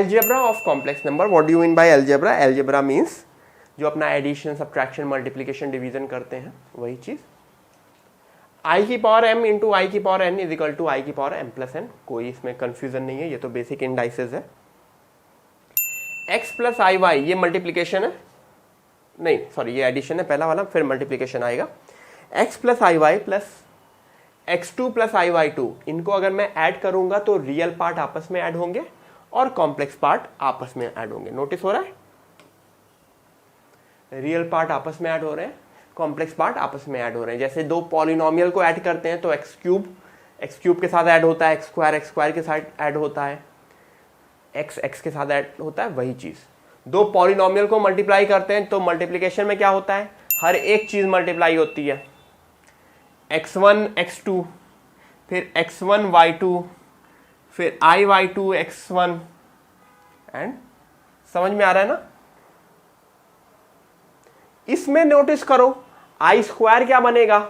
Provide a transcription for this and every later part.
algebra of complex number. What do you mean by algebra? Algebra means जो अपना addition, subtraction, multiplication, division करते हैं वही चीज. आई की पावर m इंटू आई की power n is equal to I की पावर m प्लस n. कोई इसमें कंफ्यूजन नहीं है, ये तो बेसिक इंडाइसेस है. x प्लस आई वाई ये मल्टीप्लिकेशन है, नहीं सॉरी ये एडिशन है पहला वाला, फिर मल्टीप्लिकेशन आएगा. x plus i y plus x2 plus i y two, इनको अगर मैं ऐड करूंगा तो रियल पार्ट आपस में ऐड होंगे और कॉम्प्लेक्स पार्ट आपस में ऐड होंगे. नोटिस हो रहा है, रियल पार्ट आपस में ऐड हो रहे हैं, कॉम्प्लेक्स पार्ट आपस में ऐड हो रहे हैं. जैसे दो पॉलिनोमियल को ऐड करते हैं तो एक्स क्यूब के साथ ऐड होता है, एक्स स्क्वायर के साथ ऐड होता है, एक्स के साथ ऐड होता है, वही चीज. दो पॉलिनोमियल को मल्टीप्लाई करते हैं तो मल्टीप्लिकेशन में क्या होता है, हर एक चीज मल्टीप्लाई होती है. x1 x2, फिर x1 y2, फिर y2 x1, एंड समझ में आ रहा है ना. इसमें नोटिस करो आई स्क्वायर क्या बनेगा,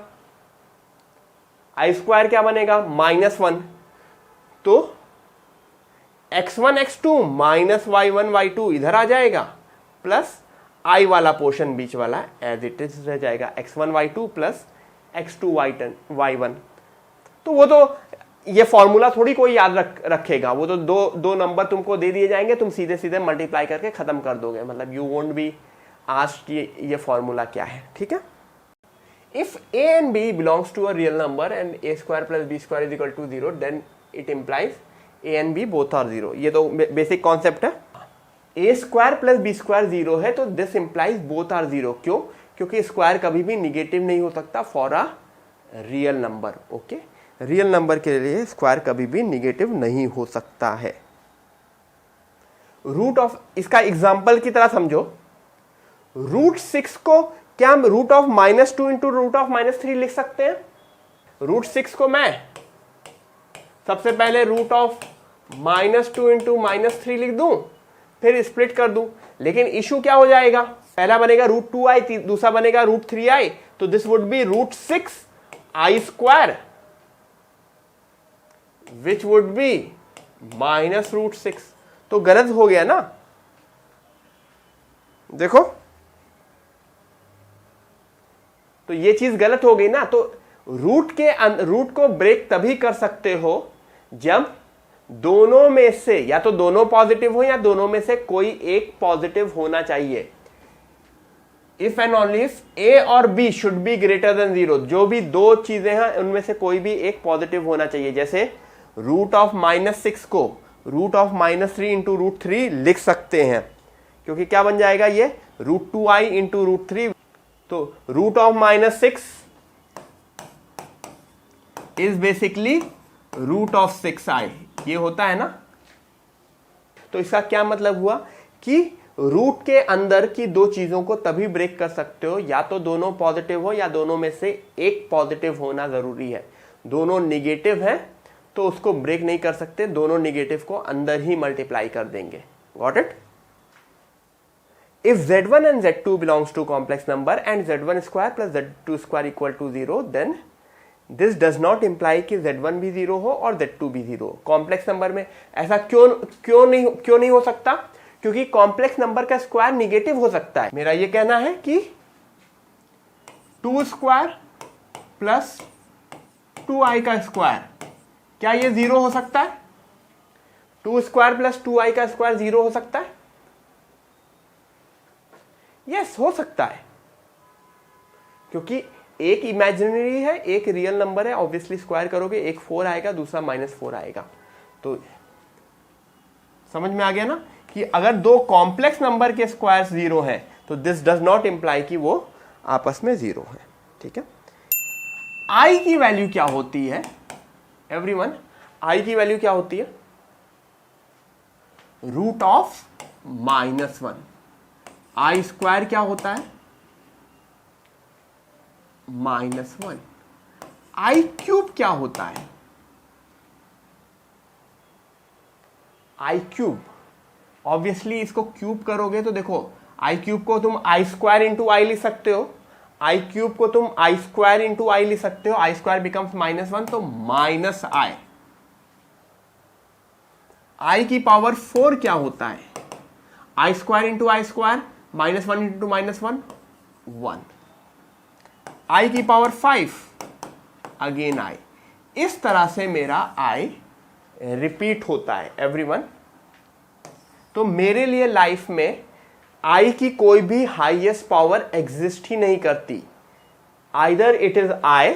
आई स्क्वायर क्या बनेगा -1. तो x1 x2 minus y1 y2 इधर आ जाएगा, प्लस आई वाला पोर्शन बीच वाला एज इट इज रह जाएगा, x1 y2 plus x2 y1. तो वो तो ये फॉर्मूला थोड़ी कोई याद रखेगा, वो तो दो नंबर तुमको दे दिए जाएंगे, तुम सीधे सीधे मल्टीप्लाई करके खत्म कर दोगे. मतलब यू वोंट बी आस्क्ड ये फॉर्मूला क्या है. ठीक है. If a and b belongs to a real number and a square plus b square is equal to 0, then it implies a and b both are 0. ये तो basic concept है. a square plus b square 0 है तो this implies both are 0. क्यों? क्योंकि square कभी भी negative नहीं हो सकता for a real number. Okay, real number के लिए स्क्वायर कभी भी निगेटिव नहीं हो सकता है. रूट ऑफ, इसका एग्जाम्पल की तरह समझो, √6 को क्या हम √2 इंटू √3 लिख सकते हैं. √6 को मैं सबसे पहले √2 इंटू -3 लिख दूं, फिर स्प्लिट कर दूं. लेकिन इशू क्या हो जाएगा, पहला बनेगा √2i, दूसरा बनेगा √3i, तो this would be √6i square which would be -√6. तो गलत हो गया ना. देखो तो ये चीज गलत हो गई ना. तो रूट को ब्रेक तभी कर सकते हो जब दोनों में से या तो दोनों पॉजिटिव हो या दोनों में से कोई एक पॉजिटिव होना चाहिए. If and only if a और b should be greater than 0, जो भी दो चीजें हैं उनमें से कोई भी एक पॉजिटिव होना चाहिए. जैसे √6 को √3 इंटू √3 लिख सकते हैं, क्योंकि क्या बन जाएगा ये √2i इंटू √3. तो √6 इज बेसिकली √6i, ये होता है ना. तो इसका क्या मतलब हुआ कि रूट के अंदर की दो चीजों को तभी ब्रेक कर सकते हो या तो दोनों पॉजिटिव हो या दोनों में से एक पॉजिटिव होना जरूरी है. दोनों निगेटिव है तो उसको ब्रेक नहीं कर सकते, दोनों निगेटिव को अंदर ही मल्टीप्लाई कर देंगे. Got it. If z1 and z2 belongs to complex number and z1 square plus z2 square equal to 0, then this does not imply कि z1 भी 0 हो और z2 भी 0 हो. कॉम्प्लेक्स नंबर में ऐसा क्यों नहीं हो सकता, क्योंकि कॉम्प्लेक्स नंबर का स्क्वायर निगेटिव हो सकता है. मेरा ये कहना है कि 2 स्क्वायर प्लस 2i का स्क्वायर, क्या ये 0 हो सकता है? 2 स्क्वायर प्लस 2i का स्क्वायर 0 हो सकता है? यस, हो सकता है, क्योंकि एक इमेजिनरी है, एक रियल नंबर है. ऑब्वियसली स्क्वायर करोगे, एक 4 आएगा, दूसरा -4 आएगा. तो समझ में आ गया ना कि अगर दो कॉम्प्लेक्स नंबर के स्क्वायर 0 हैं तो दिस डज नॉट इंप्लाई कि वो आपस में 0 है. ठीक है. आई की वैल्यू क्या होती है एवरीवन? आई की वैल्यू क्या होती है? √-1. आई स्क्वायर क्या होता है? -1. आई क्यूब क्या होता है? आई क्यूब, ऑब्वियसली इसको क्यूब करोगे तो देखो आई क्यूब को तुम आई स्क्वायर इंटू आई लिख सकते हो, आई क्यूब को तुम आई स्क्वायर इंटू आई लिख सकते हो. आई स्क्वायर बिकम्स -1, तो -i. आई की पावर 4 क्या होता है? आई स्क्वायर इंटू आई स्क्वायर, -1 इंटू -1 1, आई की पावर 5 अगेन आई। इस तरह से मेरा आई रिपीट होता है एवरीवन। तो मेरे लिए लाइफ में आई की कोई भी हाईएस्ट पावर एग्जिस्ट ही नहीं करती, आइदर इट इज आई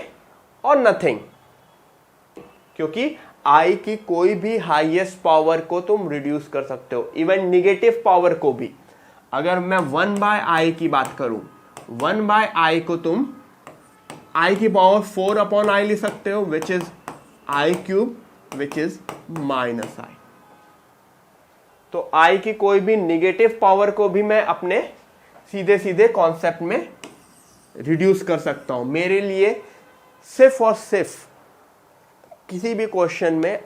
और नथिंग, क्योंकि आई की कोई भी हाईएस्ट पावर को तुम रिड्यूस कर सकते हो, इवन निगेटिव पावर को भी। अगर मैं 1/i की बात करूं, 1/i को तुम i की पावर 4/i लिख सकते हो, which is i³ which is -i। तो i की कोई भी निगेटिव पावर को भी मैं अपने सीधे सीधे कॉन्सेप्ट में रिड्यूस कर सकता हूं। मेरे लिए सिर्फ और सिर्फ किसी भी क्वेश्चन में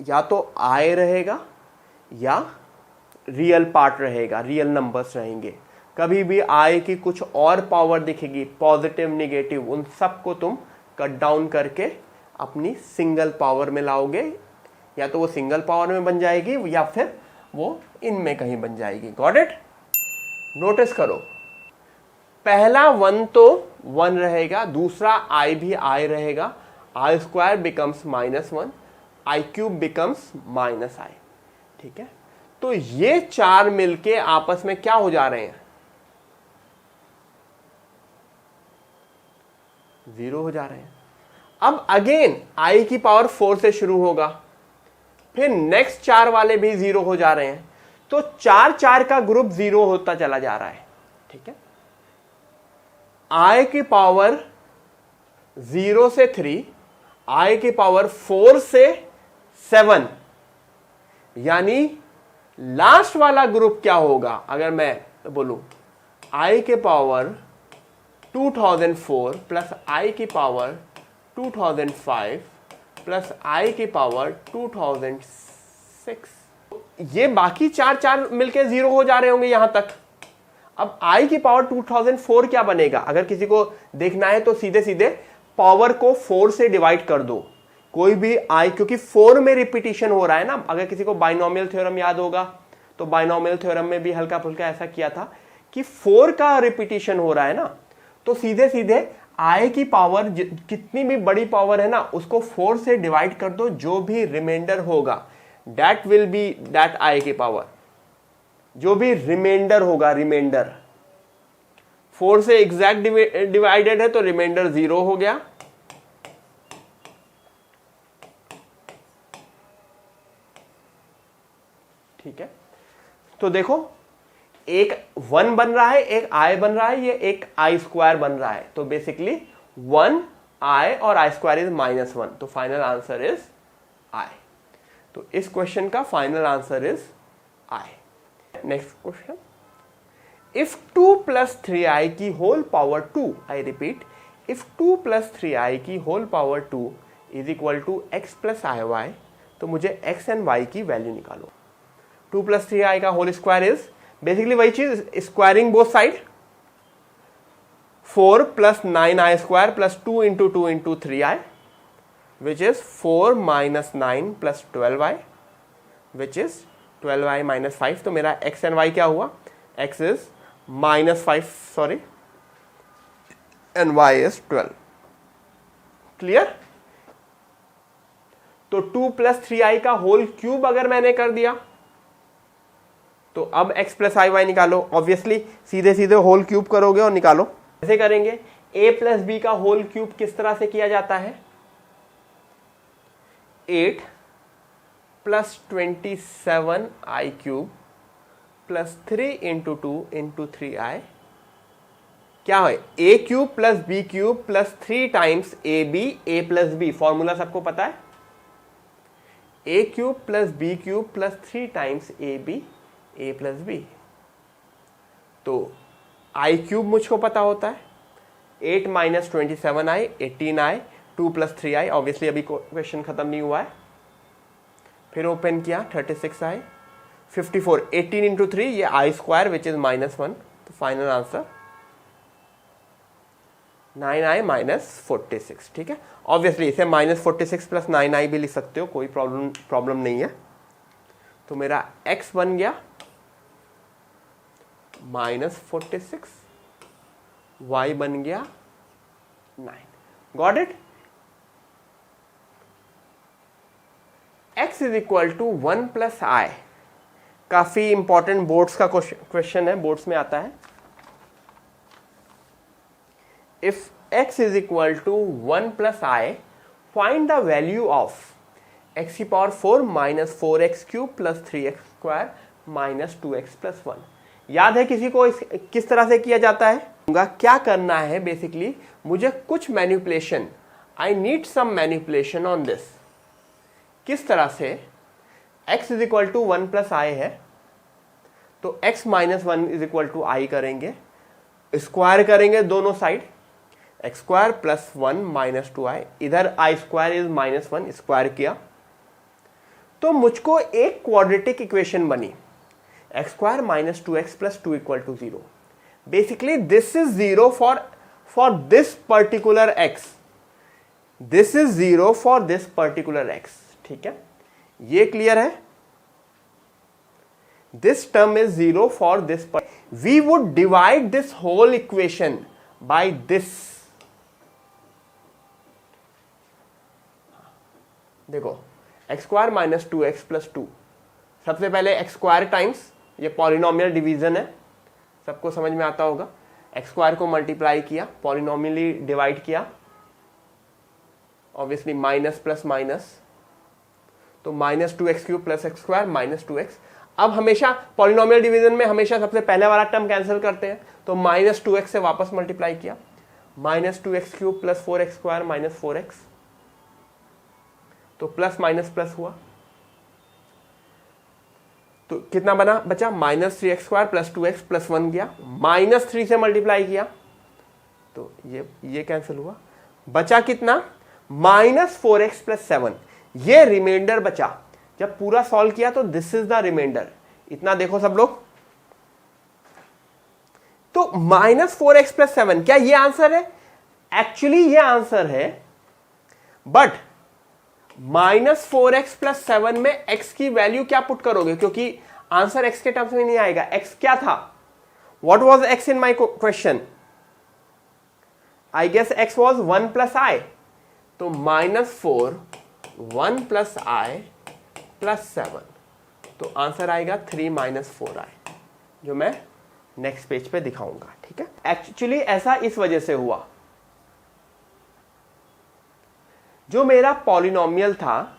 या तो i रहेगा या रियल पार्ट रहेगा, रियल नंबर्स रहेंगे। कभी भी i की कुछ और पावर दिखेगी, पॉजिटिव निगेटिव, उन सबको तुम कट डाउन करके अपनी सिंगल पावर में लाओगे, या तो वो सिंगल पावर में बन जाएगी या फिर वो इनमें कहीं बन जाएगी। Got it? नोटिस करो, पहला 1 तो 1 रहेगा, दूसरा i भी i रहेगा, I square becomes -1, i³ becomes -i। ठीक है, तो ये चार मिलके आपस में क्या हो जा रहे हैं? 0 हो जा रहे हैं। अब अगेन i की पावर 4 से शुरू होगा, फिर नेक्स्ट 4 वाले भी 0 हो जा रहे हैं, तो 4 का ग्रुप 0 होता चला जा रहा है। ठीक है, i की पावर 0 से 3, i की पावर 4 से 7, यानी लास्ट वाला ग्रुप क्या होगा? अगर मैं बोलूं i के पावर 2004 प्लस i की पावर 2005 प्लस i की पावर 2006, ये बाकी 4 मिलके 0 हो जा रहे होंगे यहां तक। अब i की पावर 2004 क्या बनेगा? अगर किसी को देखना है तो सीधे सीधे पावर को 4 से डिवाइड कर दो, कोई भी i, क्योंकि 4 में रिपीटिशन हो रहा है ना। अगर किसी को बाइनोमियल थ्योरम याद होगा तो बाइनोमियल थ्योरम में भी हल्का फुल्का ऐसा किया था कि 4 का रिपीटिशन हो रहा है ना, तो सीधे सीधे i की पावर कितनी भी बड़ी पावर है ना, उसको 4 से डिवाइड कर दो, जो भी रिमाइंडर होगा that will be that i की पावर, जो भी रिमाइंडर होगा, रिमाइंडर 4 से एग्जैक्ट डिवाइडेड है तो रिमाइंडर 0 हो गया। ठीक है, तो देखो एक 1 बन रहा है, एक i बन रहा है, ये एक i स्क्वायर बन रहा है, तो बेसिकली 1i और i स्क्वायर इज -1, तो फाइनल आंसर इज i। तो इस क्वेश्चन का final answer is i। Next question, if 2 + 3i की whole power 2, I repeat, if 2 + 3i की whole power 2 is equal to x + iy, तो मुझे x and y की value निकालो। 2 + 3i का होल स्क्वायर इज बेसिकली वही चीज, squaring both side, 4 + 9i square plus 2 × 2 × 3i, which is 4 - 9 + 12i, which is 12i - 5। तो मेरा x एंड y क्या हुआ? x is -5, sorry, and y is 12। Clear? तो 2 + 3i का होल क्यूब अगर मैंने कर दिया तो अब x + iy निकालो। ऑब्वियसली सीधे सीधे होल क्यूब करोगे और निकालो। कैसे करेंगे? a + b का होल क्यूब किस तरह से किया जाता है? 8 + 27i³ प्लस 3 × 2 × 3i, क्या है? a³ + b³ plus 3 times ab, a + b, formula सबको पता है, a³ + b³ plus 3 times ab, a + b। तो i³ मुझको पता होता है, 8 - 27i 18i, 2 + 3i, ऑब्वियसली अभी क्वेश्चन खत्म नहीं हुआ है। फिर ओपन किया 36i, 54, 18 × 3, ये i स्क्वायर विच इज -1, तो फाइनल आंसर 9i - 46। ठीक है, ऑब्वियसली इसे -46 + 9i भी लिख सकते हो, कोई प्रॉब्लम नहीं है। तो मेरा x बन गया -46, y बन गया 9. Got it? x is equal to 1 plus I. काफी इंपॉर्टेंट बोर्ड्स का क्वेश्चन है, बोर्ड्स में आता है. If x is equal to 1 plus I, find the value of x की power 4 minus 4x cube plus 3x square minus 2x plus 1. याद है किसी को किस तरह से किया जाता है? क्या करना है बेसिकली, मुझे कुछ manipulation, I need some manipulation on this. किस तरह से? x is equal to 1 plus I है, तो x minus 1 is equal to I करेंगे, स्क्वायर करेंगे दोनों side, X square plus 1 minus 2i. इधर आई स्क्वायर इज -1, स्क्वायर किया तो मुझको एक क्वाड्रेटिक इक्वेशन बनी, X square minus 2x plus 2 equal to 0. Basically this is 0 for this particular x. This is 0 for this particular x. ठीक है, ये clear है? This term is 0 for this. We would divide this whole equation by this. देखो, X square minus 2x plus 2. सबसे पहले X square times, ये polynomial division है, सबको समझ में आता होगा. एक्स स्क्वायर को मल्टीप्लाई किया, पॉलिनोमियली डिवाइड किया, ऑब्वियसली माइनस प्लस माइनस, तो minus 2x cube plus x square minus 2x. अब हमेशा पॉलिनोमियल डिवीजन में हमेशा सबसे पहले वाला टर्म कैंसिल करते हैं, तो माइनस 2x से वापस मल्टीप्लाई किया, minus 2x cube plus 4x square minus 4x, तो प्लस माइनस प्लस हुआ, तो कितना बना बचा? Minus 3x square plus 2x plus 1 गया, माइनस 3 से मल्टीप्लाई किया तो ये कैंसिल हुआ, बचा कितना? Minus 4x plus 7. ये रिमाइंडर बचा. जब पूरा सॉल्व किया तो दिस इज द रिमाइंडर. इतना देखो सब लोग, तो माइनस 4x प्लस 7, क्या ये आंसर है? एक्चुअली ये आंसर है, बट माइनस 4x प्लस 7 में x की वैल्यू क्या पुट करोगे? क्योंकि आंसर x के टर्म्स में नहीं आएगा. x क्या था? What was x in my question? I guess x was 1 plus i. तो -4 1 प्लस आई प्लस 7, तो आंसर आएगा 3 माइनस 4i, जो मैं नेक्स्ट पेज पे दिखाऊंगा. ठीक है, एक्चुअली ऐसा इस वजह से हुआ, जो मेरा पॉलिनोमियल था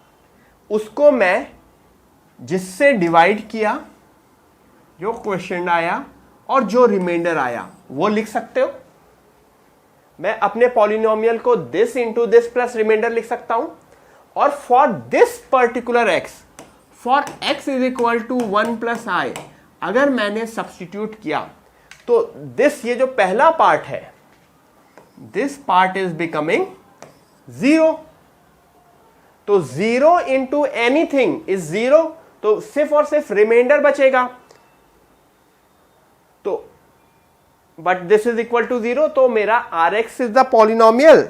उसको मैं जिससे डिवाइड किया, जो क्वेश्चन आया और जो रिमाइंडर आया वो लिख सकते हो. मैं अपने पॉलिनोमियल को this into this plus remainder लिख सकता हूं, और for this particular x, for x is equal to 1 plus i, अगर मैंने सब्स्टिट्यूट किया तो दिस, ये जो पहला पार्ट है, दिस पार्ट इज बिकमिंग 0. तो 0 इंटू एनीथिंग इज 0, तो सिर्फ और सिर्फ रिमाइंडर बचेगा. तो but this is equal to 0, तो मेरा Rx इज द पॉलिनोमियल.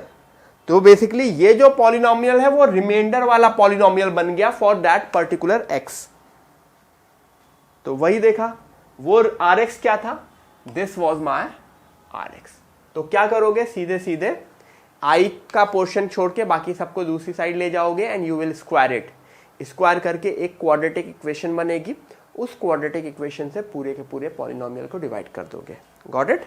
तो बेसिकली ये जो पॉलिनोमियल है वो रिमाइंडर वाला पॉलिनोमियल बन गया फॉर दैट पर्टिकुलर x. तो वही देखा, वो Rx क्या था? This was my Rx. तो क्या करोगे? सीधे सीधे i का पोर्शन छोड़ के बाकी सबको दूसरी साइड ले जाओगे and you will square it. Square करके एक क्वाड्रेटिक इक्वेशन बनेगी, उस क्वाड्रेटिक इक्वेशन से पूरे के पूरे पॉलिनोमियल को डिवाइड कर दोगे. Got it?